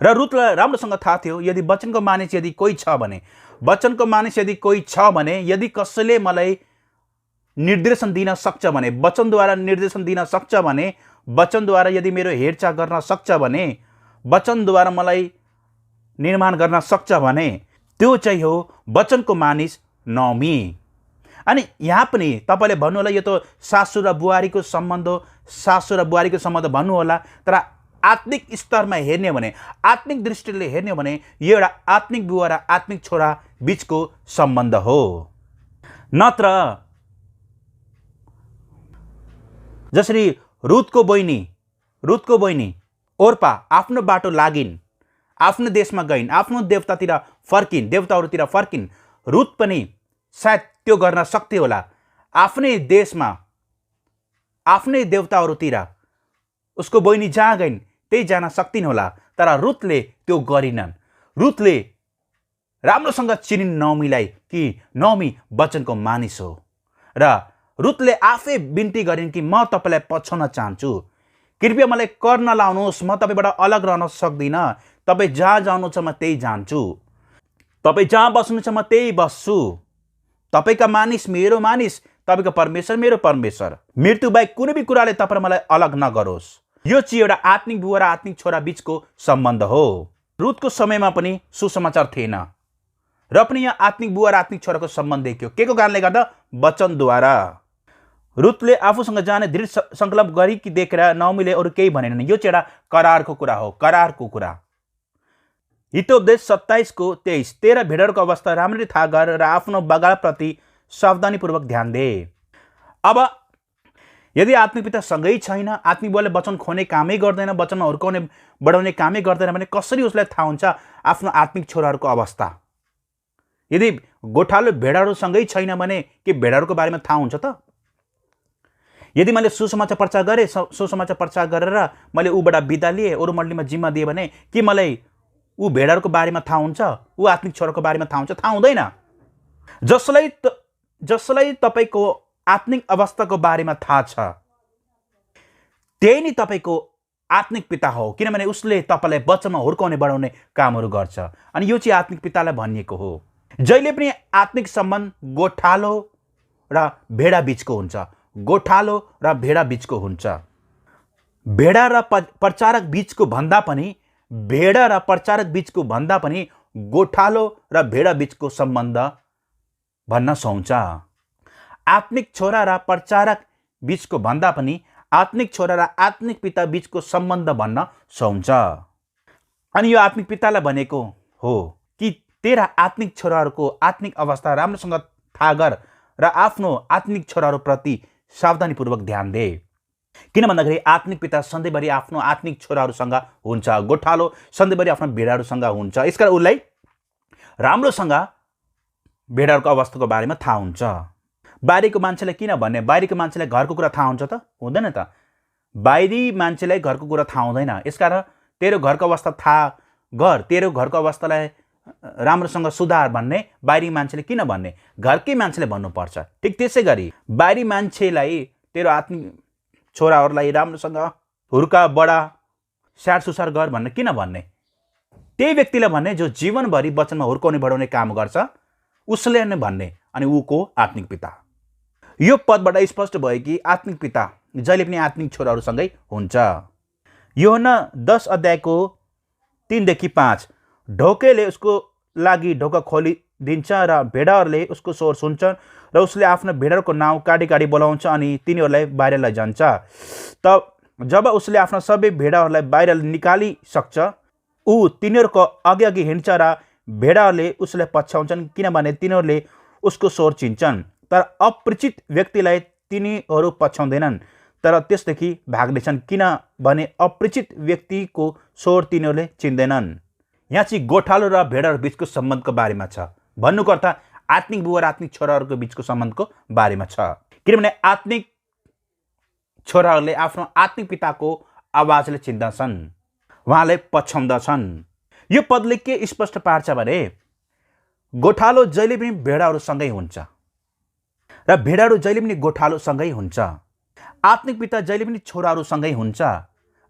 A: र रुथलाई राम्रोसँग थाहा थियो, यदि वचनको मानिस यदि कोही छ भने, वचनको मानिस यदि कोही छ भने, यदि कसैले मलाई निर्देशन दिन सक्छ भने, वचनद्वारा निर्देशन दिन सक्छ भने, वचनद्वारा यदि मेरो हेरचाह गर्न सक्छ भने, वचनद्वारा मलाई निर्माण गर्न सक्छ भने, त्यो चाहिँ हो वचनको मानिस नाओमी। अनि यहाँ पनि तपाईँले भन्नुहोला यो त सासू र बुहारीको सम्बन्ध हो, सासू र बुहारीको सम्बन्ध भन्नुहोला, तर आत्मिक स्तरमा हेर्ने भने, आत्मिक दृष्टिले हेर्ने भने यो एउटा आत्मिक बुवा र आत्मिक छोरा बीचको सम्बन्ध हो। नत्र जसरी रुथको बहिनी ओर्पा आफ्नो बाटो लागिन्, आफ्नो देशमा गइन्, आफ्नो देवताहरूतिर फर्किन्। रुथ पनि सायद त्यो गर्न सक्थे होला, आफ्नै देशमा आफ्नै देवताहरूतिर उसको बहिनी जहाँ गइन् त्यही जान सक्थिन् होला, तर रुथले त्यो गरिनन्। रुथले राम्रोसँग चिनिन् नाओमीलाई कि नाओमी वचनको मानिस हो, र रुथले आफै बिन्ती गरिन् कि म तपाईँलाई पछ्याउन चाहन्छु, कृपया मलाई कर नलाउनुहोस्, म तपाईँबाट अलग रहन सक्दिनँ, तपाईँ जहाँ जानुहुन्छ म त्यही जान्छु, तपाईँ जहाँ बस्नुहुन्छ म त्यही बस्छु, तपाईँका मानिस मेरो मानिस, तपाईँको परमेश्वर मेरो परमेश्वर, मृत्यु बाहेक कुनै भी कुराले तपाईँ मलाई अलग नगरोस्। यो चाहिँ एउटा आत्मिक बुवा र आत्मिक छोरा बीचको सम्बन्ध हो। रुथको समयमा पनि सुसमाचार थिएन र पनि यहाँ आत्मिक बुवा र आत्मिक छोराको सम्बन्ध देखियो। के को कारणले गर्दा? वचनद्वारा। रुथले आफूसँग जाने दृढ सङ्कल्प गरी कि देखेर नाओमीले अरू केही भनेनन्। यो चाहिँ एउटा करारको कुरा हो, करारको कुरा। हितोपदेश 27:23। तेरा भेडहरूको अवस्था राम्ररी थाहा गर र आफ्नो बगालप्रति सावधानीपूर्वक ध्यान दे। अब यदि आत्मिक पिता सँगै छैन, आत्मिक बुवाले वचन खोने कामै गर्दैन, वचनमा हुर्काउने बढाउने कामै गर्दैन भने कसरी उसलाई थाहा हुन्छ आफ्नो आत्मिक छोराहरूको अवस्था? यदि गोठालो भेडाहरूसँगै छैन भने के भेडाहरूको बारेमा थाहा हुन्छ त? यदि मैले सुसमाचार प्रचार गरेँ, सुसमाचार प्रचार गरेर मैले ऊबाट बिदा लिएँ, अरू मण्डलीमा जिम्मा दिएँ भने के मलाई ऊ भेडाहरूको बारेमा थाहा हुन्छ? ऊ आत्मिक छोराको बारेमा थाहा हुन्छ? थाहा हुँदैन। जसलाई तपाईँको आत्मिक अवस्थाको बारेमा थाहा छ, त्यही नै तपाईँको आत्मिक पिता हो, किनभने उसले तपाईँलाई वचनमा हुर्काउने बढाउने कामहरू गर्छ। अनि यो चाहिँ आत्मिक पितालाई भनिएको हो। जहिले पनि आत्मिक सम्बन्ध गोठालो र भेडा बीचको हुन्छ, गोठालो र भेडा बीचको हुन्छ। भेडा र प्रचारक बीचको भन्दा पनि, भेडा र प्रचारक बीचको भन्दा पनि गोठालो र भेडा बीचको सम्बन्ध भन्न सुहाउँछ। आत्मिक छोरा र प्रचारक बीचको भन्दा पनि आत्मिक छोरा र आत्मिक पिता बीचको सम्बन्ध भन्न सुहाउँछ। अनि यो आत्मिक पितालाई भनेको हो कि तेरा आत्मिक छोराहरूको आत्मिक अवस्था राम्रोसँग थाहा गर र आफ्नो आत्मिक छोराहरूप्रति सावधानीपूर्वक ध्यान दे। किन भन्दाखेरि आत्मिक पिता सधैँभरि आफ्नो आत्मिक छोराहरूसँग हुन्छ, गोठालो सधैँभरि आफ्नो भेडाहरूसँग हुन्छ। यसकारण उसलाई राम्रोसँग भेडाहरूको अवस्थाको बारेमा थाहा हुन्छ। बाहिरीको मान्छेलाई किन भन्ने? बाहिरीको मान्छेलाई घरको कुरा थाहा हुन्छ त? हुँदैन त। बाहिरी मान्छेलाई घरको कुरा थाहा हुँदैन। यसकारण तेरो घरको अवस्था थाहा गर, तेरो घरको अवस्थालाई राम्रोसँग सुधार भन्ने बाहिरी मान्छेले किन भन्ने? घरकै मान्छेले भन्नुपर्छ। ठिक त्यसै गरी बाहिरी मान्छेलाई तेरो आत्मिक छोराहरूलाई राम्रोसँग हुर्का, बडा, स्याहार सुसार गर भन्ने किन भन्ने? त्यही व्यक्तिलाई भन्ने जो जीवनभरि वचनमा हुर्काउने बढाउने काम गर्छ, उसले नै भन्ने। अनि ऊको आत्मिक पिता। यो पदबाट स्पष्ट भयो कि आत्मिक पिता जहिले पनि आत्मिक छोराहरूसँगै हुन्छ। यूहन्ना 10 अध्यायको 3 देखि 5, ढोकेले उसको लागि ढोका खोलिदिन्छ र भेडाहरूले उसको स्वर सुन्छन् र उसले आफ्नो भेडाहरूको नाउँ काडी काडी बोलाउँछ अनि तिनीहरूलाई बाहिर लैजान्छ। तब जब उसले आफ्ना सबै भेडाहरूलाई बाहिर निकालिसक्छ, ऊ तिनीहरूको अघि हिँड्छ र भेडाहरूले उसलाई पछ्याउँछन्, किनभने तिनीहरूले उसको स्वर चिन्छन्। तर अपरिचित व्यक्तिलाई तिनीहरू पछ्याउँदैनन्, तर त्यसदेखि भाग्दैछन्, किनभने अपरिचित व्यक्तिको स्वर तिनीहरूले चिन्दैनन्। यहाँ चाहिँ गोठालो र भेडाहरू बिचको सम्बन्धको बारेमा छ। भन्नुको अर्थ आत्मिक बुबा र आत्मिक छोराहरूको बिचको सम्बन्धको बारेमा छ। किनभने आत्मिक छोराहरूले आफ्नो आत्मिक पिताको आवाजले चिन्दछन्, उहाँले पछ्याउँदछन्। यो पदले के स्पष्ट पार्छ भने गोठालो जहिले पनि भेडाहरूसँगै हुन्छ र भेडाहरू जहिले पनि गोठालोसँगै हुन्छ। आत्मिक पिता जहिले पनि छोराहरूसँगै हुन्छ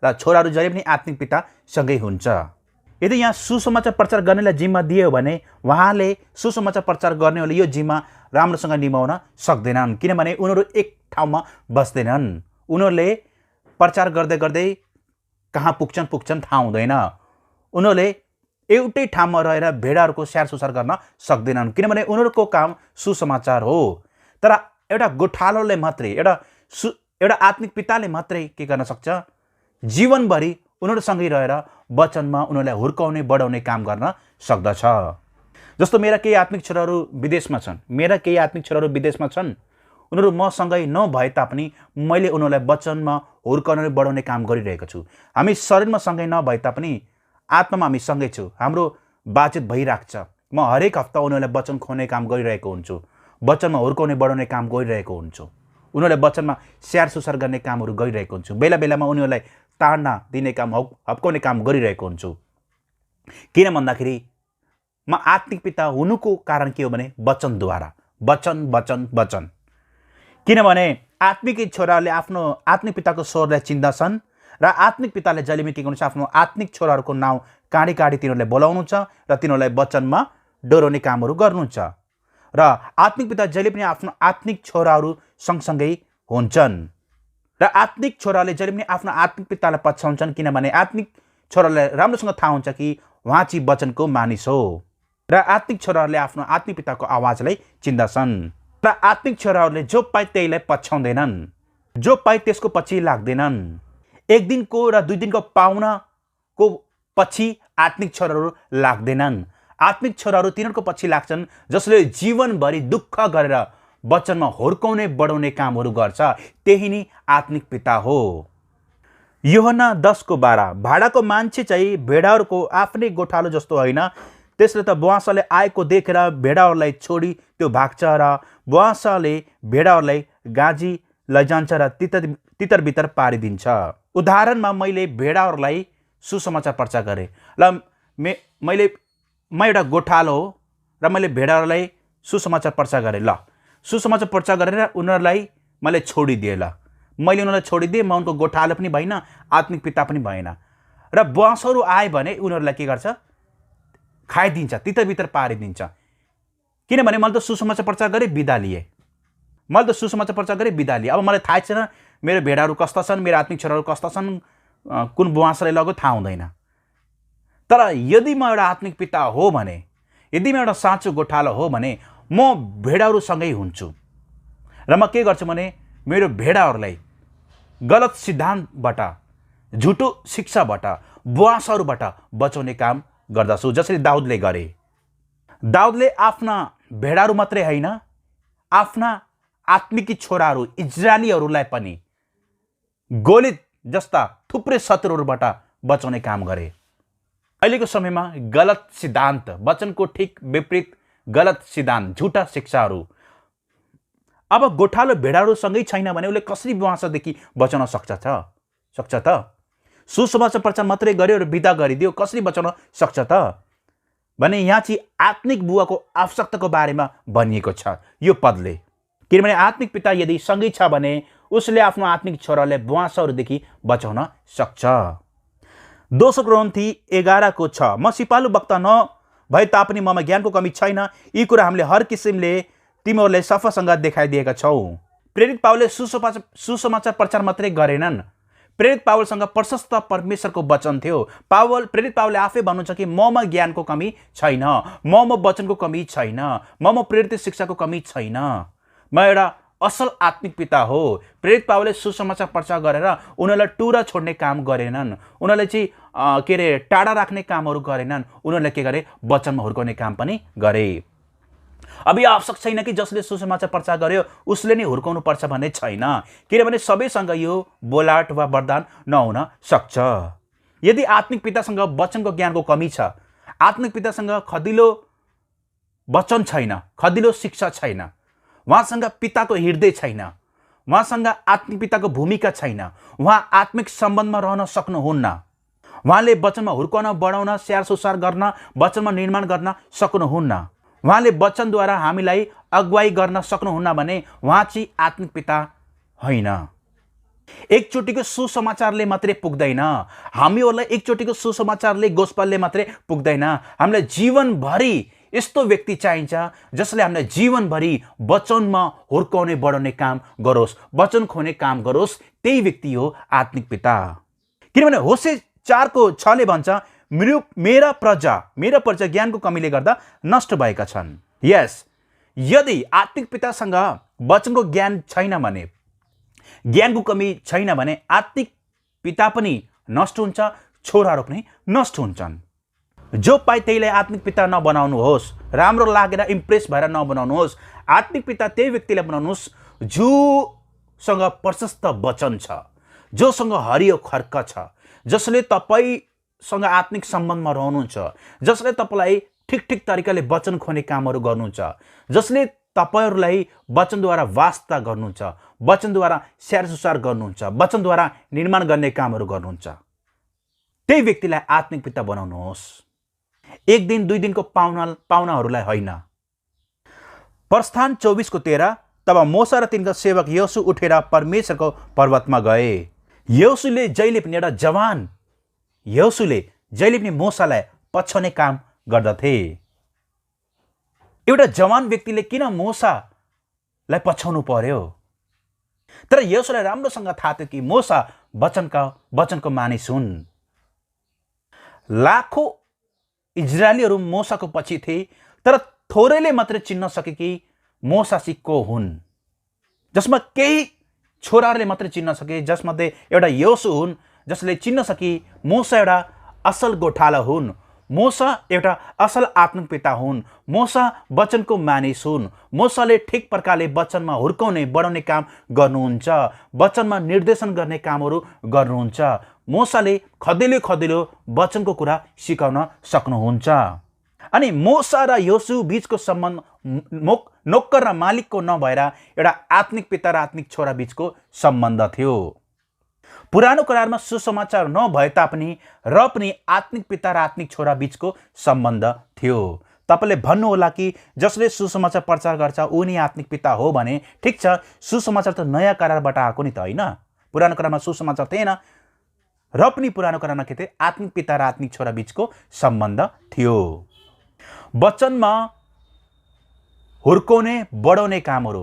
A: र छोराहरू जहिले पनि आत्मिक पितासँगै हुन्छ। यदि यहाँ सुसमाचार प्रचार गर्नेलाई जिम्मा दियो भने उहाँले सुसमाचार प्रचार गर्नेहरूले यो जिम्मा राम्रोसँग निभाउन सक्दैनन्, किनभने उनीहरू एक ठाउँमा बस्दैनन्। उनीहरूले प्रचार गर्दै गर्दै कहाँ पुग्छन् थाहा हुँदैन। उनीहरूले एउटै ठाउँमा रहेर भेडाहरूको स्याहार सुसार गर्न सक्दैनन्, किनभने उनीहरूको काम सुसमाचार हो। तर एउटा गोठालोले मात्रै, एउटा आत्मिक पिताले मात्रै के गर्न सक्छ? जीवनभरि उनीहरूसँगै रहेर वचनमा उनीहरूलाई हुर्काउने बढाउने काम गर्न सक्दछ। जस्तो मेरा केही आत्मिक छोराहरू विदेशमा छन्, उनीहरू मसँगै नभए तापनि मैले उनीहरूलाई वचनमा हुर्काउने बढाउने काम गरिरहेको छु। हामी शरीरमा सँगै नभए तापनि आत्मामा हामी सँगै छौँ, हाम्रो बातचित भइरहेको छ। म हरेक हप्ता उनीहरूलाई वचन खुवाउने काम गरिरहेको हुन्छु, वचनमा हुर्काउने बढाउने काम गरिरहेको हुन्छु, उनीहरूलाई वचनमा स्याहार सुसार गर्ने कामहरू गरिरहेको हुन्छु। बेला बेलामा उनीहरूलाई ताड्ना दिने काम, हप्काउने काम गरिरहेको हुन्छु। किन भन्दाखेरि म आत्मिक पिता हुनुको कारण के हो भने वचनद्वारा, वचन। किनभने आत्मिक छोराहरूले आफ्नो आत्मिक पिताको स्वरलाई चिन्दछन् र आत्मिक पिताले जहिले पनि के गर्नुहुन्छ? आफ्नो आत्मिक छोराहरूको नाउँ काडी काडी तिनीहरूलाई बोलाउनु छ र तिनीहरूलाई वचनमा डोराउने कामहरू गर्नुहुन्छ। र आत्मिक पिता जहिले पनि आफ्नो आत्मिक छोराहरू सँगसँगै हुन्छन् र आत्मिक छोराले जहिले पनि आफ्नो आत्मिक पितालाई पछ्याउँछन्, किनभने आत्मिक छोरालाई राम्रोसँग थाहा हुन्छ कि उहाँ चाहिँ वचनको मानिस हो र आत्मिक छोराहरूले आफ्नो आत्मिक पिताको आवाजलाई चिन्दछन्। र आत्मिक छोराहरूले जो पाए त्यहीलाई पछ्याउँदैनन्, जो पाए त्यसको पछि लाग्दैनन्। एक दिनको र 2 दिनको पाहुनाको पछि आत्मिक छोराहरू लाग्दैनन्। आत्मिक छोराहरू तिनीहरूको पछि लाग्छन् जसले जीवनभरि दुःख गरेर वचनमा हुर्काउने बढाउने कामहरू गर्छ। त्यही नै आत्मिक पिता हो। यूहन्ना 10:12, भाडाको मान्छे चाहिँ भेडाहरूको आफ्नै गोठालो जस्तो होइन, त्यसले त बुवासाले आएको देखेर भेडाहरूलाई छोडी त्यो भाग्छ र बुवासाले भेडाहरूलाई गाजी लैजान्छ र तितर पारिदिन्छ। उदाहरणमा मैले भेडाहरूलाई सुसमाचार प्रचार गरेँ। ल म एउटा गोठालो हो र मैले भेडाहरूलाई सुसमाचार प्रचार गरेँ। ल सुसमाचार प्रचार गरेर उनीहरूलाई मैले छोडिदिएँ। ल मैले उनीहरूलाई छोडिदिएँ, म उनको गोठालो पनि भएन, आत्मिक पिता पनि भएन। र बुवासहरू आए भने उनीहरूलाई के गर्छ? खाइदिन्छ, तितर पारिदिन्छ। किनभने मैले त सुसमाचार प्रचार गरेँ, बिदा लिएँ। मैले त सुसमाचार प्रचार गरेँ, बिदा लिएँ। अब मलाई थाहा छैन मेरो भेडाहरू कस्ता छन्, मेरो आत्मिक छोराहरू कस्ता छन्, कुन बुवासले लग्यो थाहा हुँदैन। तर यदि म एउटा आत्मिक पिता हो भने, यदि म एउटा साँचो गोठालो हो भने म भेडाहरूसँगै हुन्छु र म के गर्छु भने मेरो भेडाहरूलाई गलत सिद्धान्तबाट, झुटो शिक्षाबाट, बुवासहरूबाट बचाउने काम गर्दछु, जसरी दाउदले गरे। दाउदले आफ्ना भेडाहरू मात्रै होइन, आफ्ना आत्मिकी छोराहरू इजरायलीहरूलाई पनि गोलियत जस्ता थुप्रै शत्रुहरूबाट बचाउने काम गरे। अहिलेको समयमा गलत सिद्धान्त, वचनको ठिक विपरीत गलत सिद्धान्त, झुटा शिक्षाहरू। अब गोठालो भेडाहरूसँगै छैन भने उसले कसरी बुवासादेखि बचाउन सक्छ त? सुसमाचार प्रचार मात्रै गर्यो र बिदा गरिदियो, कसरी बचाउन सक्छ त? भने यहाँ चाहिँ आत्मिक बुवाको आवश्यकताको बारेमा भनिएको छ यो पदले। किनभने आत्मिक पिता यदि सँगै छ भने उसले आफ्नो आत्मिक छोरालाई बुवासाहरूदेखि बचाउन सक्छ। 2 कोरिन्थी 11:6 म सिपालु वक्ता नभए तापनि ममा ज्ञानको कमी छैन, यी कुरा हामीले हर किसिमले तिमीहरूलाई सफासँग देखाइदिएका छौँ। प्रेरित पावलले सुसमाचार प्रचार मात्रै गरेनन्। प्रेरित पावलसँग प्रशस्त परमेश्वरको वचन थियो। प्रेरित पावलले आफै भन्नुहुन्छ कि ममा ज्ञानको कमी छैन, ममा वचनको कमी छैन, ममा प्रेरित शिक्षाको कमी छैन, म एउटा असल आत्मिक पिता हो। प्रेरित पावलले सुसमाचार प्रचार गरेर उनीहरूलाई टुरा छोड्ने काम गरेनन्, उनीहरूलाई चाहिँ टाढा राख्ने कामहरू गरेनन्, उनीहरूले के गरे? वचनमा हुर्काउने काम पनि गरे। अब यो आवश्यक छैन कि जसले सुसमाचार प्रचार गर्यो उसले नै हुर्काउनु पर्छ भन्ने छैन, किनभने सबैसँग यो बोलाट वा वरदान नहुन सक्छ। यदि आत्मिक पितासँग वचनको ज्ञानको कमी छ, आत्मिक पितासँग खदिलो वचन छैन, खदिलो शिक्षा छैन, उहाँसँग पिताको हृदय छैन, उहाँसँग आत्मिक पिताको भूमिका छैन, उहाँ आत्मिक सम्बन्धमा रहन सक्नुहुन्न, उहाँले वचनमा हुर्काउन, बढाउन, स्याहार सुसार गर्न, वचनमा निर्माण गर्न सक्नुहुन्न, उहाँले वचनद्वारा हामीलाई अगुवाई गर्न सक्नुहुन्न भने उहाँ चाहिँ आत्मिक पिता होइन। एकचोटिको सुसमाचारले मात्रै पुग्दैन, हामीहरूलाई एकचोटिको सुसमाचारले, गोस्पलले मात्रै पुग्दैन। हामीलाई जीवनभरि यस्तो व्यक्ति चाहिन्छ जसले हामीलाई जीवनभरि वचनमा हुर्काउने, बढाउने काम गरोस्, वचन खोज्ने काम गरोस्। त्यही व्यक्ति हो आत्मिक पिता। किनभने होशे 4:6 भन्छ, मेरा प्रजा ज्ञानको कमीले गर्दा नष्ट भएका छन्। यस, यदि आत्मिक पितासँग वचनको ज्ञान छैन भने, ज्ञानको कमी छैन भने आत्मिक पिता पनि नष्ट हुन्छ, छोराहरू पनि नष्ट हुन्छन्। जो पाए त्यहीलाई आत्मिक पिता नबनाउनुहोस्, राम्रो लागेर इम्प्रेस भएर नबनाउनुहोस्। आत्मिक पिता त्यही व्यक्तिलाई बनाउनुहोस् जोसँग प्रशस्त वचन छ, जोसँग हरियो खर्क छ, जसले तपाईसँग आत्मिक सम्बन्धमा रहनुहुन्छ, जसले तपाईँलाई ठिक तरिकाले वचन खोज्ने कामहरू गर्नुहुन्छ, जसले तपाईँहरूलाई वचनद्वारा वास्ता गर्नुहुन्छ, वचनद्वारा स्याहार सुसार गर्नुहुन्छ, वचनद्वारा निर्माण गर्ने कामहरू गर्नुहुन्छ। त्यही व्यक्तिलाई आत्मिक पिता बनाउनुहोस्। 1 दिन 2 दिनको पाहुनाहरूलाई होइन। प्रस्थान 24:13 तब मोसा र तिनका सेवक योसु उठेर परमेश्वरको पर्वतमा गए। योसुले जहिले पनि मोसालाई पछ्याउने काम गर्दथे। एउटा जवान व्यक्तिले किन मोसालाई पछ्याउनु पर्यो? तर योसुलाई राम्रोसँग थाहा थियो कि मोसा वचनको मानिस हुन्। लाखौं इजरायलीहरू मोसाको पछि थिए, तर थोरैले मात्र चिन्न सके कि मोसा चाहिँ को हुन्। जसमा केही छोराहरूले मात्र चिन्न सके, जसमध्ये एउटा योसु हुन् जसले चिन्न सके मोसा एउटा असल गोठाला हुन्, मोसा एउटा असल आत्मिक पिता हुन्, मोसा वचनको मानिस हुन्। मोसाले ठिक प्रकारले वचनमा हुर्काउने, बढाउने काम गर्नुहुन्छ, वचनमा निर्देशन गर्ने कामहरू गर्नुहुन्छ। मोसाले खदिलो वचनको कुरा सिकाउन सक्नुहुन्छ। अनि मोसा र योसु बीचको सम्बन्ध नोक्कर र मालिकको नभएर एउटा आत्मिक पिता र आत्मिक छोरा बीचको सम्बन्ध थियो। पुरानो करारमा सुसमाचार नभए तापनि र पनि आत्मिक पिता र आत्मिक छोरा बीचको सम्बन्ध थियो। तपाईले भन्नुहोला कि जसले सुसमाचार प्रचार गर्छ उनी आत्मिक पिता हो भने ठिक छ, सुसमाचार त नयाँ करारबाट आएको नि त होइन। पुरानो करारमा सुसमाचार थिएन र पनि पुरानो करारमा के थियो? आत्मिक पिता र आत्मिक छोरा बीचको सम्बन्ध थियो। वचनमा हुर्काउने बढाउने कामहरू,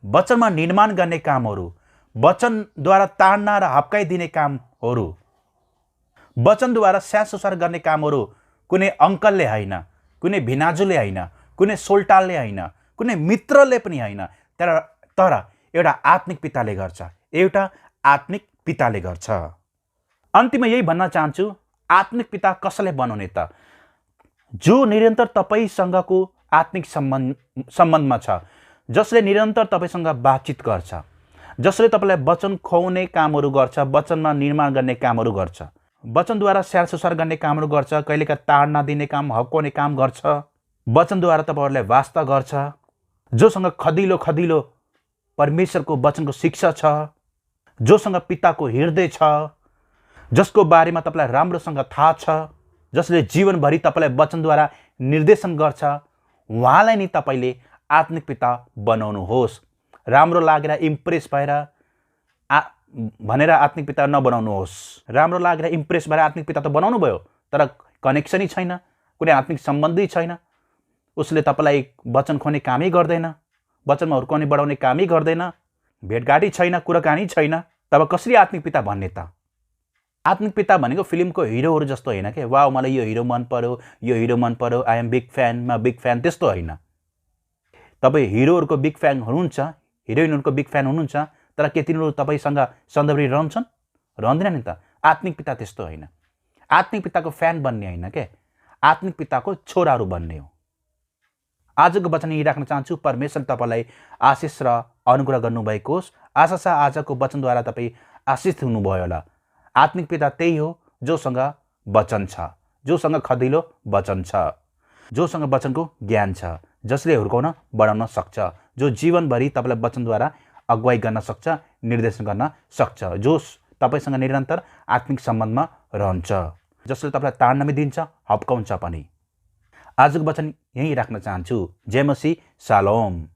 A: वचनमा निर्माण गर्ने कामहरू, वचनद्वारा ताड्न र हप्काइदिने कामहरू, वचनद्वारा स्याहार सुसार गर्ने कामहरू कुनै अङ्कलले होइन, कुनै भिनाजुले होइन, कुनै सोल्टालले होइन, कुनै मित्रले पनि होइन, तर एउटा आत्मिक पिताले गर्छ, एउटा आत्मिक पिताले गर्छ। अन्तिममा यही भन्न चाहन्छु, आत्मिक पिता कसले बनाउने त? जो निरन्तर तपाईसँगको आत्मिक सम्बन्धमा छ, जसले निरन्तर तपाईसँग बातचित गर्छ, जसले तपाईँलाई वचन खुवाउने कामहरू गर्छ, वचनमा निर्माण गर्ने कामहरू गर्छ, वचनद्वारा स्याहार सुसार गर्ने कामहरू गर्छ, कहिलेका ताड्न दिने काम, हप्काउने काम गर्छ, वचनद्वारा तपाईँहरूलाई वास्ता गर्छ, जोसँग खदिलो परमेश्वरको वचनको शिक्षा छ, जोसँग पिताको हृदय छ, जसको बारेमा तपाईँलाई राम्रोसँग थाहा छ, जसले जीवनभरि तपाईँलाई वचनद्वारा निर्देशन गर्छ, उहाँलाई नि तपाईँले आत्मिक पिता बनाउनुहोस्। राम्रो लागेर इम्प्रेस भएर भनेर आत्मिक पिता नबनाउनुहोस्। राम्रो लागेर इम्प्रेस भएर आत्मिक पिता त बनाउनु भयो, तर कनेक्सनै छैन, कुनै आत्मिक सम्बन्धै छैन, उसले तपाईँलाई वचन खुवाउने कामै गर्दैन, वचनमा हुर्काउने बढाउने कामै गर्दैन, भेटघाटी छैन, कुराकानी छैन, तब कसरी आत्मिक पिता भन्ने त? आत्मिक पिता भनेको फिल्मको हिरोहरू जस्तो होइन के, वाउ मलाई यो हिरो मन पर्यो, यो हिरो मन पर्यो, आई एम बिग फ्यान, म बिग फ्यान, त्यस्तो होइन। तपाईँ हिरोहरूको बिग फ्यान हुनुहुन्छ, हिरोइनहरूको बिग फ्यान हुनुहुन्छ, तर के तिनीहरू तपाईँसँग सधैँभरि रहन्छन्? रहँदैन नि त। आत्मिक पिता त्यस्तो होइन। आत्मिक पिताको फ्यान बन्ने होइन के, आत्मिक पिताको छोराहरू बन्ने हो। आजको वचन यही राख्न चाहन्छु। परमेश्वर तपाईँलाई आशिष र अनुग्रह गर्नुभएको होस्। आशा छ आजको वचनद्वारा तपाईँ आशिष हुनुभयो होला। आत्मिक पिता त्यही हो जोसँग वचन छ, जोसँग खदिलो वचन छ, जोसँग वचनको ज्ञान छ, जसले हुर्काउन बढाउन सक्छ, जो जीवनभरि तपाईँलाई वचनद्वारा अगुवाई गर्न सक्छ, निर्देशन गर्न सक्छ, जो तपाईँसँग निरन्तर आत्मिक सम्बन्धमा रहन्छ, जसले तपाईँलाई ताड्न पनि दिन्छ, हप्काउँछ पनि। आजको वचन यही राख्न चाहन्छु। जय मसीह, शालोम।